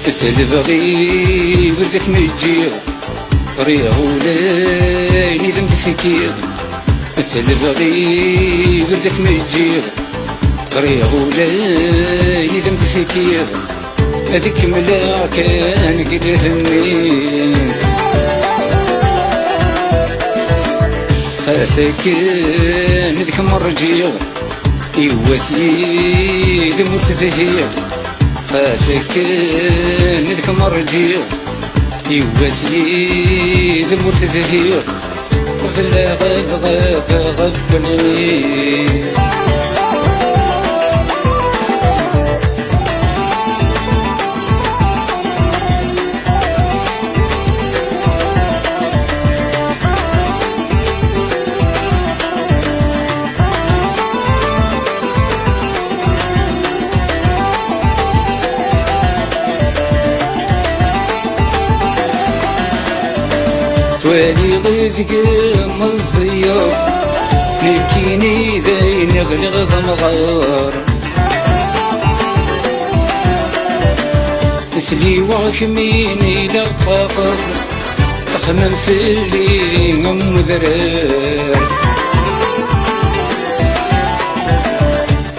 اسأل بغي وردك مجيغ طريق وليني ذنب فكيغ. اسأل بغي وردك مجيغ طريق وليني ذنب فكيغ. هذيك ملا كان قلهني خاسكن ذيك مرجيغ إوا سيد مرتزهيغ. خاسكن ذيك مرجيغ إوا سيد مرتزهيغ. فلا غفلني توالي غيثك من الصياف نكيني ذاين يغلغ ضمغار. نسلي وحميني لقاقر تخمم في اللي غم ذرار.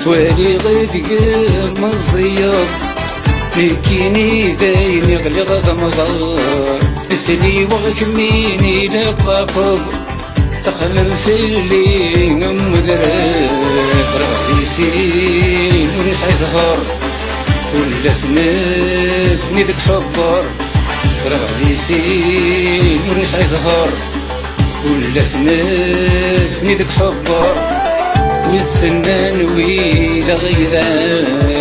توالي غيثك من الصياف نكيني ذاين يغلغ ضمغار. نسلي وحميني لقاقب تخمم في اللي غم ذراب. راه يسين ونسعي زهر ولا سنتني ذك حبار. راه يسين ونسعي زهر ولا سنتني ذك حبار. والسنان ويلا غيران